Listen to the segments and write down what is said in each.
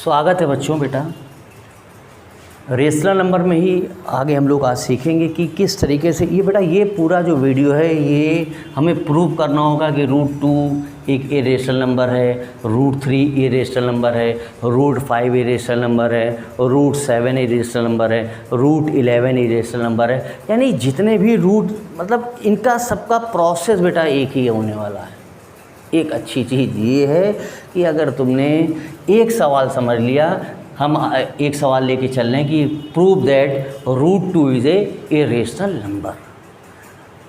स्वागत है बच्चों। बेटा रेशनल नंबर में ही आगे हम लोग आज सीखेंगे कि किस तरीके से ये पूरा जो वीडियो है ये हमें प्रूव करना होगा कि √2 एक इरेशनल नंबर है, √3 इरेशनल नंबर है, √5 इरेशनल नंबर है, √7 इरेशनल नंबर है, √11 इरेशनल नंबर है। यानी जितने भी रूट मतलब इनका सबका प्रोसेस बेटा एक ही होने वाला है। एक अच्छी चीज़ ये है कि अगर तुमने एक सवाल समझ लिया, हम एक सवाल लेके चल रहे हैं कि prove that √2 is a irrational number.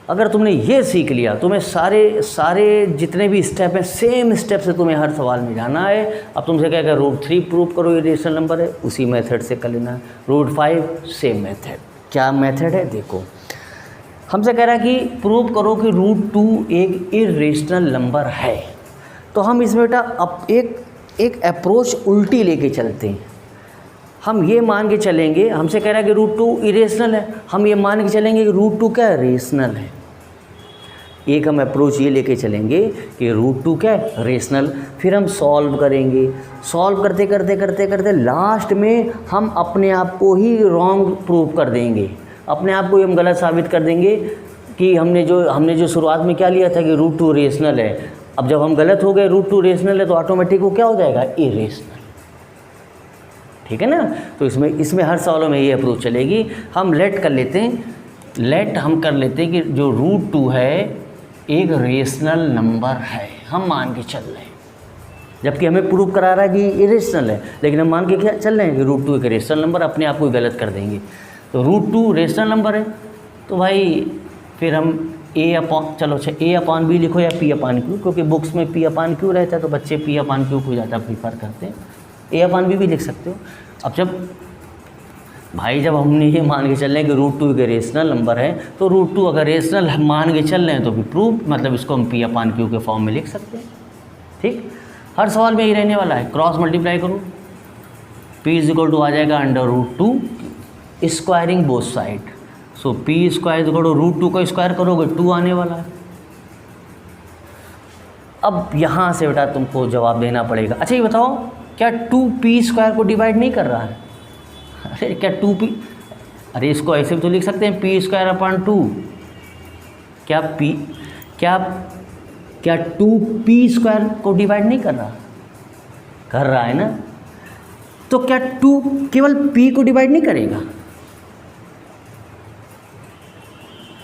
अगर तुमने ये सीख लिया, तुम्हें सारे जितने भी स्टेप हैं सेम स्टेप से तुम्हें हर सवाल में जाना है। अब तुमसे क्या कहें √3 प्रूव करो इरेशनल नंबर है, उसी मेथड से कर लेना है। √5 सेम मेथड। क्या मेथड है देखो, हमसे कह रहा है कि प्रूव करो कि √2 एक इरेशनल नंबर है। तो हम इसमें बेटा अब एक अप्रोच उल्टी लेके चलते हैं। हम ये मान के चलेंगे, हमसे कह रहा है कि √2 इरेशनल है, हम ये मान के चलेंगे कि √2 क्या है, रेशनल है। एक हम अप्रोच ये लेके चलेंगे कि √2 क्या है, रेशनल। फिर हम सॉल्व करेंगे, सॉल्व करते करते करते करते लास्ट में हम अपने आप को ही रॉन्ग प्रूव कर देंगे, अपने आप को ही हम गलत साबित कर देंगे कि हमने जो शुरुआत में क्या लिया था कि √2 रेशनल है। अब जब हम गलत हो गए, √2 रेशनल है, तो ऑटोमेटिक वो क्या हो जाएगा, इरेशनल। ठीक है ना। तो इसमें हर सवालों में ये अप्रोच चलेगी। हम लेट कर लेते हैं, हम कर लेते हैं कि जो √2 है एक रेशनल नंबर है, हम मान के चल रहे हैं। जबकि हमें प्रूव करा रहा है कि इरेशनल है, लेकिन हम मान के क्या चल रहे हैं कि √2 एक रेशनल नंबर, अपने आप को गलत कर देंगे। तो √2 रेशनल नंबर है, तो भाई फिर हम A/B लिखो या P/Q, क्योंकि बुक्स में P/Q रहता है तो बच्चे P/Q को ज़्यादा प्रीफर करते हैं। A/B भी लिख सकते हो। अब जब हमने ये मान के चल रहे हैं कि √2 एक रेशनल नंबर है, तो √2 अगर रेशनल मान के चल रहे हैं तो भी प्रूव, मतलब इसको हम P/Q के फॉर्म में लिख सकते हैं। ठीक, हर सवाल में ही रहने वाला है। क्रॉस मल्टीप्लाई करो, P आ जाएगा √2, स्क्वायरिंग बोथ साइड। सो P² √2 का स्क्वायर करोगे 2 आने वाला है। अब यहाँ से बेटा तुमको जवाब देना पड़ेगा। अच्छा ये बताओ, क्या 2P² को डिवाइड नहीं कर रहा है? अरे क्या 2P, अरे इसको ऐसे भी तो लिख सकते हैं P²/2। क्या 2P² को डिवाइड नहीं कर रहा? कर रहा है ना। तो क्या 2 केवल P को डिवाइड नहीं करेगा?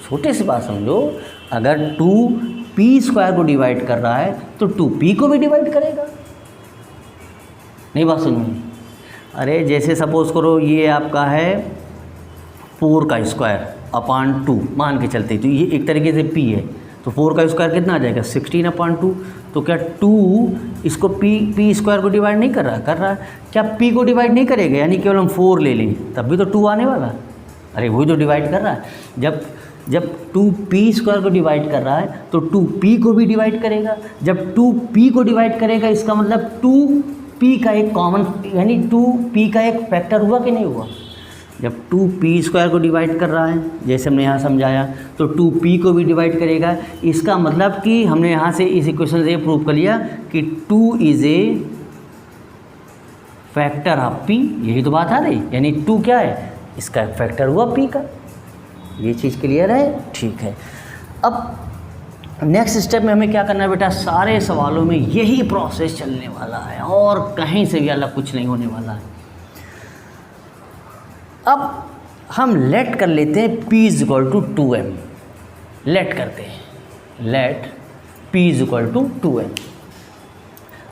छोटे से बात समझो, अगर 2P² को डिवाइड कर रहा है तो 2P को भी डिवाइड करेगा। नहीं बात समझ में? अरे जैसे सपोज़ करो ये आपका है 4 का स्क्वायर/ 2 मान के चलते, तो ये एक तरीके से P है, तो 4 का स्क्वायर कितना आ जाएगा, 16/2। तो क्या 2 इसको P² को डिवाइड नहीं कर रहा? कर रहा है। क्या P को डिवाइड नहीं करेगा? यानी केवल हम 4 ले लें तब भी तो 2 आने वाला। अरे वही तो डिवाइड कर रहा है। जब 2P² को डिवाइड कर रहा है तो 2P को भी डिवाइड करेगा। जब 2P को डिवाइड करेगा इसका मतलब 2P का एक कॉमन, यानी 2P का एक फैक्टर हुआ कि नहीं हुआ? जब 2P² को डिवाइड कर रहा है, जैसे हमने यहाँ समझाया, तो 2P को भी डिवाइड करेगा। इसका मतलब कि हमने यहाँ से इस इक्वेशन से प्रूव कर लिया कि 2 is a factor of P। यही तो बात आ रही, यानी 2 क्या है, इसका एक फैक्टर हुआ P का। ये चीज़ क्लियर है? ठीक है। अब नेक्स्ट स्टेप में हमें क्या करना है बेटा, सारे सवालों में यही प्रोसेस चलने वाला है और कहीं से भी अलग कुछ नहीं होने वाला है। अब हम लेट कर लेते हैं P = 2m। लेट करते हैं, लेट P = 2m।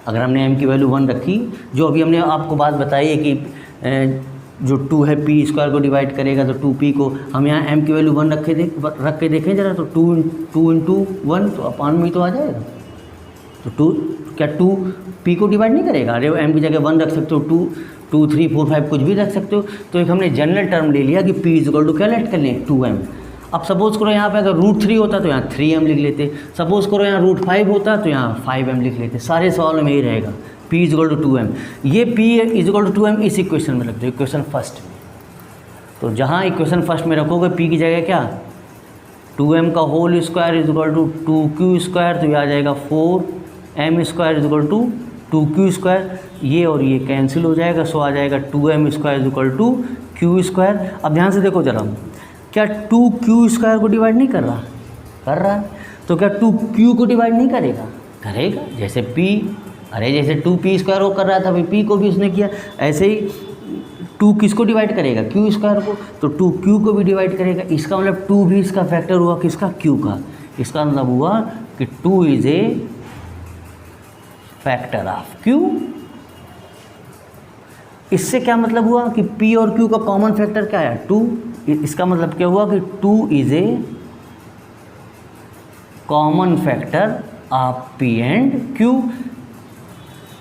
अगर हमने m की वैल्यू 1 रखी, जो अभी हमने आपको बात बताई है कि जो 2 है P² को डिवाइड करेगा, तो 2P को हम यहाँ m की वैल्यू 1 रख के देखें जरा, तो 2 × 1 तो अपान में ही तो आ जाएगा। तो क्या 2P को डिवाइड नहीं करेगा? अरे m की जगह 1 रख सकते हो, 2, 3, 4, 5 कुछ भी रख सकते हो। तो एक हमने जनरल टर्म ले लिया कि P = क्या लेट कर लें, 2m। अब सपोज़ करो यहाँ पे अगर √3 होता तो यहाँ 3m लिख लेते। सपोज़ करो यहाँ √5 होता तो यहाँ 5m लिख लेते। सारे सवालों में यही रहेगा, P = 2m। ये P = 2m इस इक्वेशन में रख दो, इक्वेशन फर्स्ट में। तो जहाँ इक्वेशन फर्स्ट में रखोगे P की जगह क्या, 2m का होल स्क्वायर = 2q², तो ये आ जाएगा 4m² = 2q², ये और ये कैंसिल हो जाएगा, सो आ जाएगा 2m² = q²। अब ध्यान से देखो जरा, क्या 2q² को डिवाइड नहीं कर रहा? कर रहा है। तो क्या 2q को डिवाइड नहीं करेगा? करेगा। जैसे p, अरे जैसे 2p² वो कर रहा था, p को भी उसने किया, ऐसे ही 2 किसको डिवाइड करेगा? q² को, तो 2q को भी डिवाइड करेगा। इसका मतलब 2 भी इसका फैक्टर हुआ किसका? q का। इसका मतलब हुआ कि 2 is a factor of q। इससे क्या मतलब हुआ कि p और q का कॉमन फैक्टर क्या है? 2। इसका मतलब क्या हुआ कि 2 is a common factor of p and q।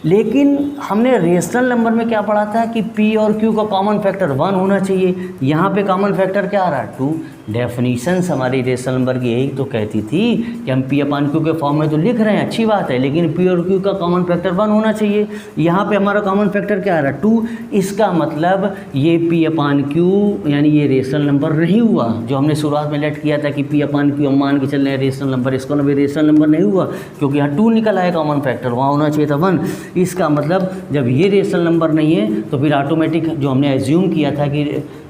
लेकिन हमने रेशनल नंबर में क्या पढ़ा था कि p और q का कॉमन फैक्टर 1 होना चाहिए। यहाँ पे कॉमन फैक्टर क्या आ रहा है? 2। डेफिनीशंस हमारी रेशनल नंबर की यही तो कहती थी कि हम p/q के फॉर्म में तो लिख रहे हैं, अच्छी बात है, लेकिन p और q का कॉमन फैक्टर 1 होना चाहिए। यहाँ पे हमारा कॉमन फैक्टर क्या आ रहा है? 2। इसका मतलब ये p/q यानी ये रेशनल नंबर नहीं हुआ, जो हमने शुरुआत में लेट किया था कि p/q हम मान के चल रहे हैं रेशनल नंबर, इसका मतलब रेशनल नंबर नहीं हुआ, क्योंकि यहाँ 2 निकल आया कॉमन फैक्टर, वहाँ होना चाहिए था 1। इसका मतलब जब ये रेशनल नंबर नहीं है तो फिर ऑटोमेटिक जो हमने एज्यूम किया था कि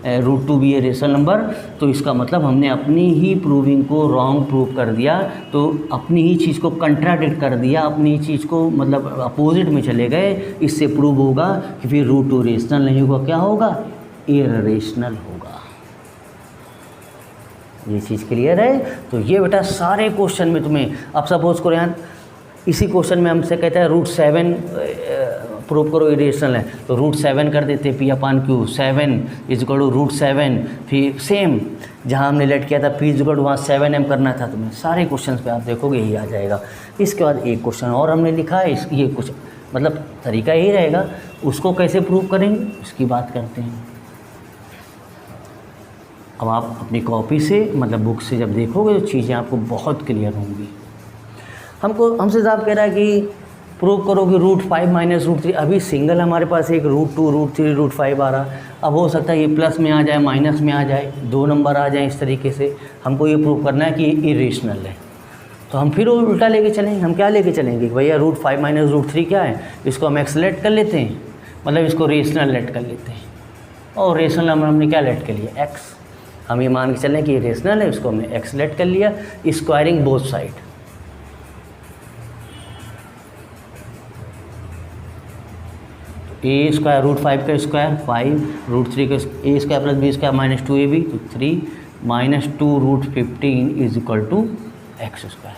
√2 भी है रेशनल नंबर, तो इसका मतलब हमने अपनी ही प्रूविंग को रॉन्ग प्रूव कर दिया, तो अपनी ही चीज़ को कंट्राडिक्ट कर दिया, अपनी ही चीज़ को मतलब अपोजिट में चले गए। इससे प्रूव होगा कि फिर √2 रेशनल नहीं होगा, क्या होगा? इररेशनल होगा। ये चीज़ क्लियर है? तो ये बेटा सारे क्वेश्चन में तुम्हें, अब सपोज करो यार इसी क्वेश्चन में हमसे कहता है √7 प्रूव करो इरेशनल है, तो √7 कर देते p/q, 7 = √7। फिर सेम जहाँ हमने लेट किया था p वहाँ 7m करना था तुम्हें। सारे क्वेश्चंस पे आप देखोगे यही आ जाएगा। इसके बाद एक क्वेश्चन और हमने लिखा है, ये कुछ मतलब तरीका यही रहेगा, उसको कैसे प्रूव करेंगे उसकी बात करते हैं। अब आप अपनी कॉपी से मतलब बुक से जब देखोगे तो चीज़ें आपको बहुत क्लियर होंगी। हमसे साहब कह रहा है कि प्रूव करो कि √5 - √3, अभी सिंगल हमारे पास एक √2, √3, √5 आ रहा। अब हो सकता है ये प्लस में आ जाए, माइनस में आ जाए, 2 नंबर आ जाए, इस तरीके से हमको ये प्रूव करना है कि ये इरेशनल है। तो हम फिर उल्टा लेके चलेंगे। हम क्या लेके चलेंगे कि भैया √5 - √3 क्या है, इसको हम एक्स लेट कर लेते हैं, मतलब इसको रेशनल लेट कर लेते हैं, और रेशनल नंबर हमने क्या लेट कर लिया? एक्स। हम ये मान के चलें कि ये रेशनल है, इसको हमने एक्स लेट कर लिया, स्क्वायरिंग बोथ साइड। a² √5 का स्क्वायर 5, √3 का a² + b² - 2ab, तो 3 - 2 √15 = x²।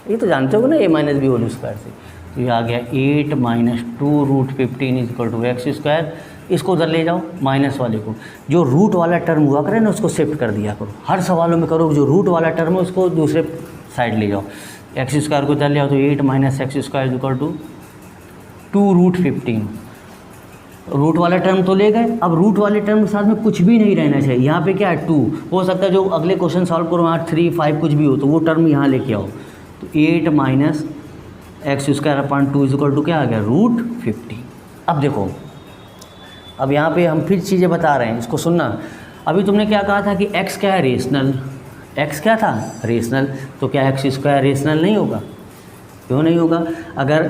ये तो जानते हो ना a - b होल स्क्वायर से, तो ये आ गया 8 - 2 √15 = x²। इसको उधर ले जाओ, माइनस वाले को, जो रूट वाला टर्म हुआ करे ना उसको शिफ्ट कर दिया करो। हर सवालों में करो, जो रूट वाला टर्म है उसको दूसरे साइड ले जाओ। x² को उधर ले आओ, तो 8 - x² = 2 √15। रूट वाला टर्म तो ले गए। अब रूट वाले टर्म के साथ में कुछ भी नहीं रहना चाहिए। यहाँ पे क्या है? 2 हो सकता है जो अगले क्वेश्चन सॉल्व करो वहाँ 3, 5 कुछ भी हो, तो वो टर्म यहाँ लेके आओ। तो 8 - x² = क्या आ गया? √15। अब देखो, अब यहाँ पे हम फिर चीज़ें बता रहे हैं, इसको सुनना। अभी तुमने क्या कहा था कि x क्या है? रेशनल। x क्या था? रेशनल। तो क्या x² रेशनल नहीं होगा? क्यों नहीं होगा? अगर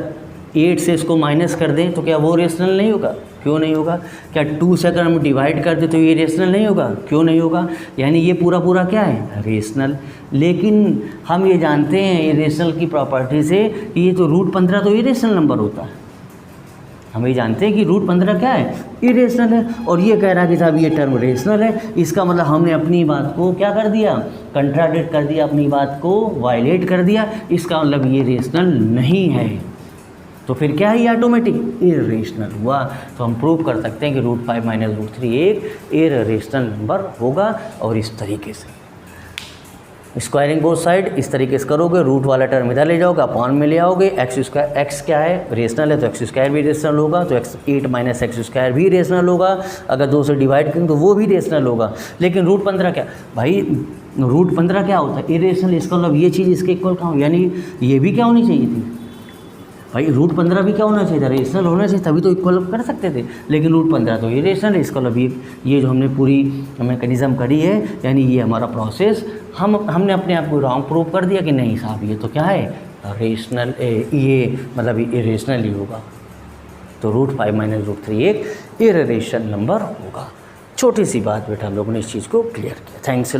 8 से इसको माइनस कर दें तो क्या वो रेशनल नहीं होगा? क्यों नहीं होगा? क्या 2 से अगर हम डिवाइड कर दें तो ये रेशनल नहीं होगा? क्यों नहीं होगा? यानी ये पूरा क्या है? रेशनल। लेकिन हम ये जानते हैं ये रेशनल की प्रॉपर्टी से कि ये तो √15 तो इरेशनल नंबर होता है। हम ये जानते हैं कि √15 क्या है? इरेशनल है। और ये कह रहा है कि साहब ये टर्म रेशनल है। इसका मतलब हमने अपनी बात को क्या कर दिया? कंट्राडिक्ट कर दिया, अपनी बात को वायलेट कर दिया। इसका मतलब ये रेशनल नहीं है, तो फिर क्या है? ये ऑटोमेटिक इरेशनल हुआ। तो हम प्रूव कर सकते हैं कि √5 - √3 एक इरेशनल नंबर होगा। और इस तरीके से स्क्वायरिंग बोथ साइड इस तरीके से करोगे, रूट वाला टर्म इधर ले जाओगे, अपॉन में ले आओगे। x क्या है? रेशनल है, तो x² भी रेशनल होगा, तो 8 - x² भी रेशनल होगा। अगर 2 से डिवाइड करें तो वो भी रेशनल होगा। लेकिन √15 क्या भाई? √15 क्या होता है? इरेशनल। इसका मतलब ये चीज़ इसके इक्वल का हो, यानी ये भी क्या होनी चाहिए थी भाई? √15 भी क्या होना चाहिए था? रेशनल होना चाहिए, तभी तो इक्वल कर सकते थे। लेकिन √15 तो इरेशनल है। इसका मतलब ये जो हमने पूरी मैकेनिज़्म करी है, यानी ये हमारा प्रोसेस हमने अपने आप को रॉन्ग प्रूव कर दिया कि नहीं साहब ये तो क्या है? रेशनल। ये मतलब इरेशनल ही होगा। तो √5 माइनस √3 एक इरेशनल नंबर होगा। छोटी सी बात बेटा हम लोगों ने इस चीज़ को क्लियर किया। Thanks a lot.